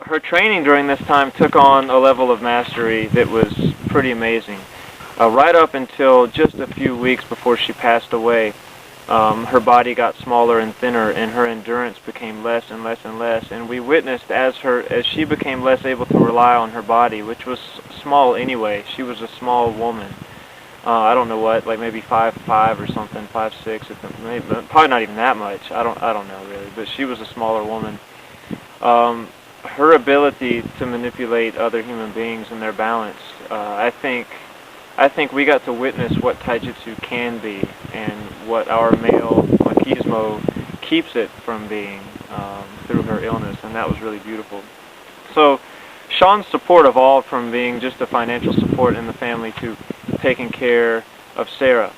Her training during this time took on a level of mastery that was pretty amazing. Right up until just a few weeks before she passed away, her body got smaller and thinner, and her endurance became less and less and less. And we witnessed as she became less able to rely on her body, which was small anyway. She was a small woman. I don't know what, like maybe 5'5" or something, 5'6", maybe, probably not even that much. I don't know really, but she was a smaller woman. Her ability to manipulate other human beings and their balance, I think we got to witness what taijutsu can be and what our male machismo keeps it from being through her illness, and that was really beautiful. So Sean's support evolved from being just a financial support in the family to taking care of Sarah.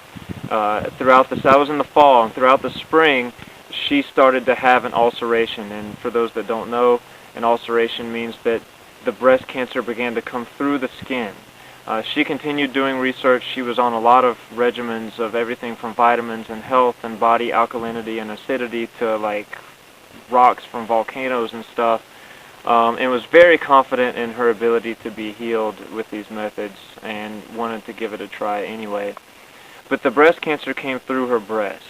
That was in the fall, and throughout the spring, she started to have an ulceration. And for those that don't know, an ulceration means that the breast cancer began to come through the skin. She continued doing research. She was on a lot of regimens of everything from vitamins and health and body alkalinity and acidity to like rocks from volcanoes and stuff, and was very confident in her ability to be healed with these methods and wanted to give it a try anyway. But the breast cancer came through her breast,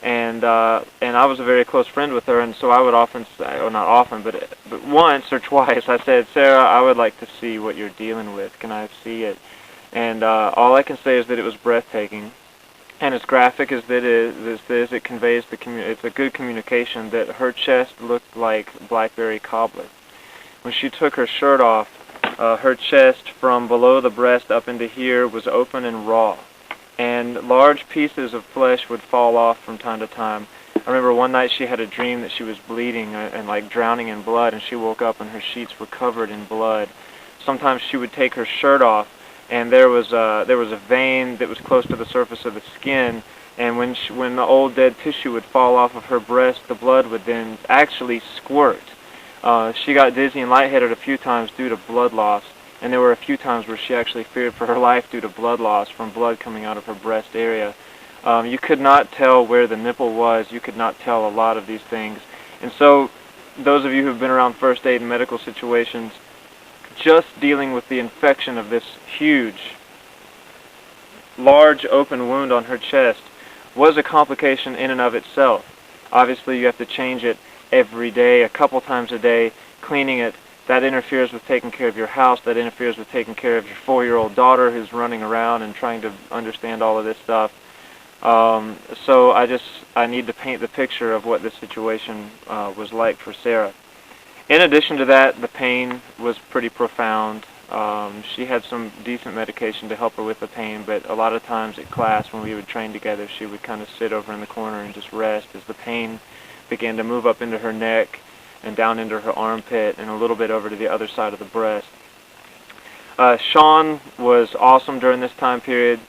and I was a very close friend with her, and so I would often say, or not often, but once or twice, I said, Sarah, I would like to see what you're dealing with. Can I see it? And all I can say is that it was breathtaking, and as graphic as it conveys it's a good communication that her chest looked like blackberry cobbler. When she took her shirt off, her chest from below the breast up into here was open and raw, and large pieces of flesh would fall off from time to time. I remember one night she had a dream that she was bleeding and like drowning in blood, and she woke up and her sheets were covered in blood. Sometimes she would take her shirt off, and there was a vein that was close to the surface of the skin, and when the old dead tissue would fall off of her breast, the blood would then actually squirt. She got dizzy and lightheaded a few times due to blood loss, and there were a few times where she actually feared for her life due to blood loss from blood coming out of her breast area. You could not tell where the nipple was. You could not tell a lot of these things. And so those of you who have been around first aid and medical situations, just dealing with the infection of this huge, large open wound on her chest was a complication in and of itself. Obviously you have to change it every day, a couple times a day, cleaning it. That interferes with taking care of your house. That interferes with taking care of your 4-year-old daughter who's running around and trying to understand all of this stuff. So I need to paint the picture of what this situation was like for Sarah. In addition to that, the pain was pretty profound. She had some decent medication to help her with the pain, but a lot of times at class when we would train together, she would kind of sit over in the corner and just rest as the pain began to move up into her neck and down into her armpit and a little bit over to the other side of the breast. Sean was awesome during this time period.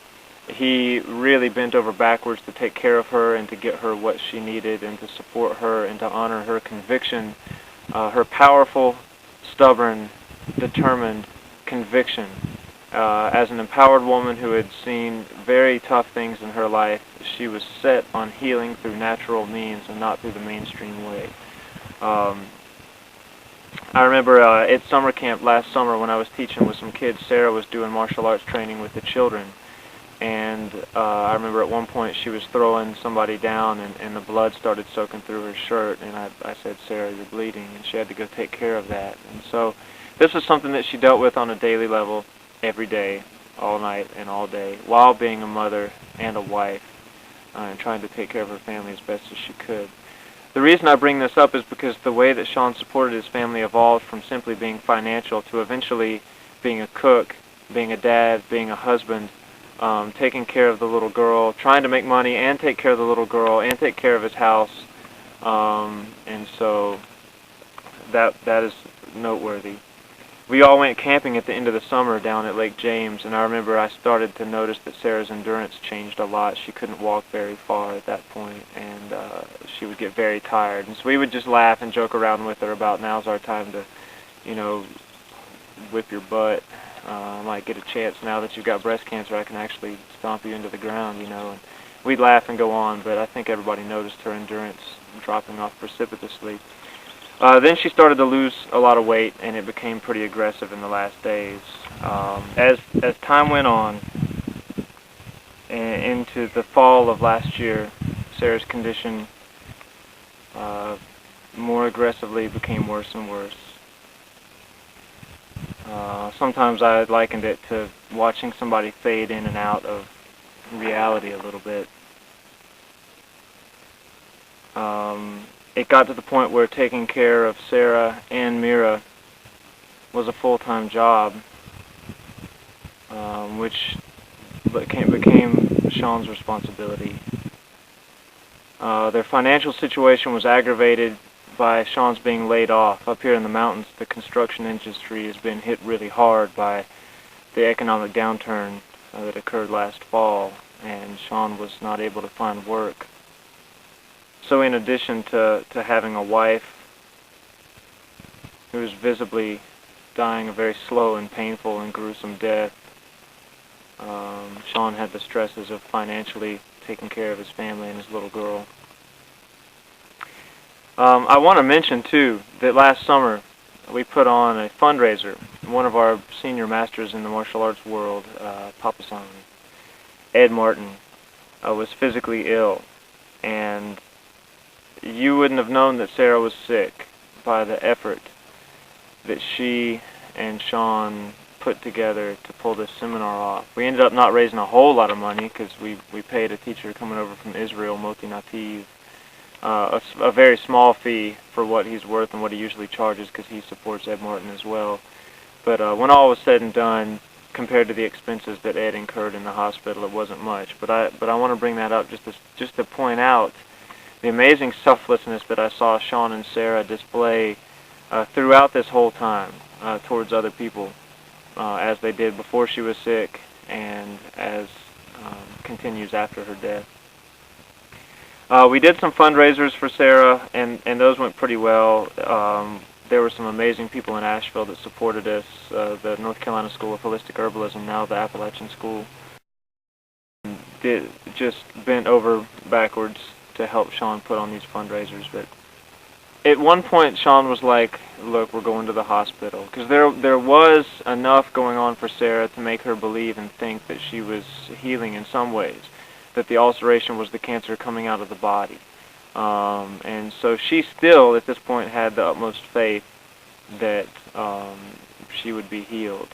He really bent over backwards to take care of her and to get her what she needed and to support her and to honor her conviction, her powerful, stubborn, determined conviction. As an empowered woman who had seen very tough things in her life, she was set on healing through natural means and not through the mainstream way. I remember at summer camp last summer when I was teaching with some kids, Sarah was doing martial arts training with the children. And I remember at one point she was throwing somebody down and the blood started soaking through her shirt. And I said, Sarah, you're bleeding. And she had to go take care of that. And so this was something that she dealt with on a daily level, every day, all night and all day, while being a mother and a wife and trying to take care of her family as best as she could. The reason I bring this up is because the way that Sean supported his family evolved from simply being financial to eventually being a cook, being a dad, being a husband, taking care of the little girl, trying to make money and take care of the little girl and take care of his house. And so that is noteworthy. We all went camping at the end of the summer down at Lake James, and I remember I started to notice that Sarah's endurance changed a lot. She couldn't walk very far at that point, and she would get very tired. And so we would just laugh and joke around with her about now's our time to, whip your butt. I might get a chance now that you've got breast cancer, I can actually stomp you into the ground, And we'd laugh and go on, but I think everybody noticed her endurance dropping off precipitously. Then she started to lose a lot of weight, and it became pretty aggressive in the last days. As time went on, and into the fall of last year, Sarah's condition more aggressively became worse and worse. Sometimes I likened it to watching somebody fade in and out of reality a little bit. It got to the point where taking care of Sarah and Mira was a full-time job, which became Sean's responsibility. Their financial situation was aggravated by Sean's being laid off. Up here in the mountains, the construction industry has been hit really hard by the economic downturn that occurred last fall, and Sean was not able to find work. So in addition to having a wife who was visibly dying a very slow and painful and gruesome death, Sean had the stresses of financially taking care of his family and his little girl. I want to mention, too, that last summer we put on a fundraiser. One of our senior masters in the martial arts world, Papa-san, Ed Martin, was physically ill, and you wouldn't have known that Sarah was sick by the effort that she and Sean put together to pull this seminar off. We ended up not raising a whole lot of money because we paid a teacher coming over from Israel, Moti Nativ, a very small fee for what he's worth and what he usually charges, because he supports Ed Martin as well. But when all was said and done, compared to the expenses that Ed incurred in the hospital, it wasn't much. But I want to bring that up just to point out the amazing selflessness that I saw Sean and Sarah display throughout this whole time towards other people, as they did before she was sick and as continues after her death. We did some fundraisers for Sarah, and those went pretty well. There were some amazing people in Asheville that supported us. The North Carolina School of Holistic Herbalism, now the Appalachian School, just bent over backwards to help Sean put on these fundraisers. But at one point, Sean was like, "Look, we're going to the hospital," because there was enough going on for Sarah to make her believe and think that she was healing in some ways, that the ulceration was the cancer coming out of the body. And so she still, at this point, had the utmost faith that she would be healed.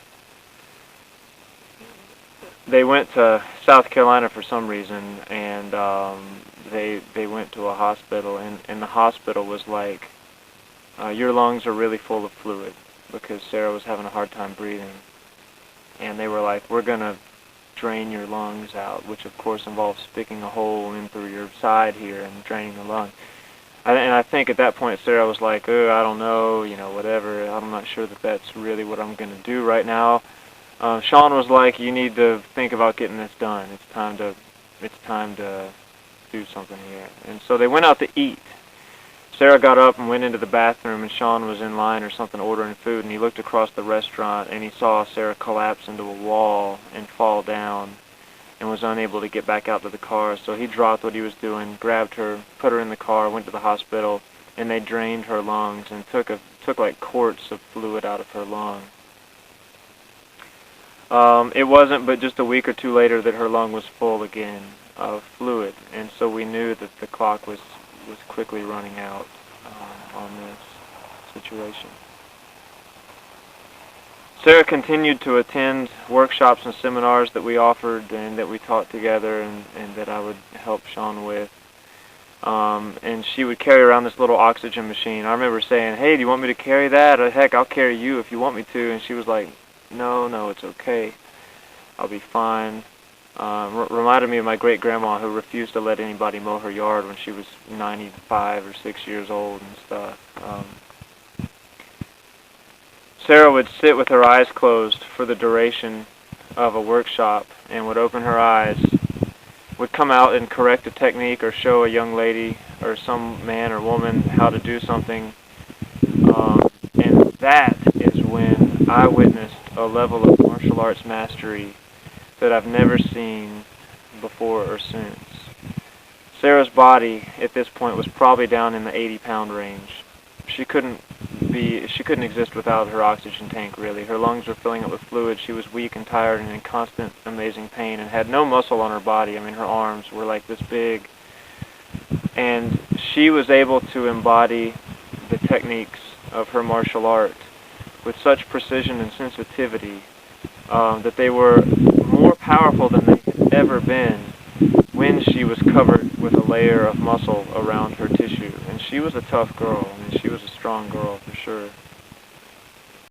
They went to South Carolina for some reason, and they went to a hospital, and the hospital was like, your lungs are really full of fluid, because Sarah was having a hard time breathing. And they were like, we're going to drain your lungs out, which of course involves sticking a hole in through your side here and draining the lung. And I think at that point Sarah was like, oh, I don't know, whatever, I'm not sure that that's really what I'm going to do right now. Sean was like, you need to think about getting this done. It's time to do something here. And so they went out to eat. Sarah got up and went into the bathroom, and Sean was in line or something ordering food, and he looked across the restaurant and he saw Sarah collapse into a wall and fall down and was unable to get back out to the car. So he dropped what he was doing, grabbed her, put her in the car, went to the hospital, and they drained her lungs and took like quarts of fluid out of her lung. It wasn't but just a week or two later that her lung was full again of fluid, and so we knew that the clock was quickly running out on this situation. Sarah continued to attend workshops and seminars that we offered and that we taught together, and that I would help Sean with. And she would carry around this little oxygen machine. I remember saying, hey, do you want me to carry that? Or, heck, I'll carry you if you want me to. And she was like, no, it's okay. I'll be fine. Reminded me of my great-grandma, who refused to let anybody mow her yard when she was 95 or 6 years old and stuff. Sarah would sit with her eyes closed for the duration of a workshop and would open her eyes, would come out and correct a technique or show a young lady or some man or woman how to do something. And that is when I witnessed a level of martial arts mastery that I've never seen before or since. Sarah's body at this point was probably down in the 80-pound range. she couldn't exist without her oxygen tank, really. Her lungs were filling up with fluid. She was weak and tired and in constant amazing pain and had no muscle on her body. I mean, her arms were like this big. And she was able to embody the techniques of her martial art with such precision and sensitivity that they were more powerful than they had ever been when she was covered with a layer of muscle around her tissue. And she was a tough girl. I mean, she was a strong girl for sure.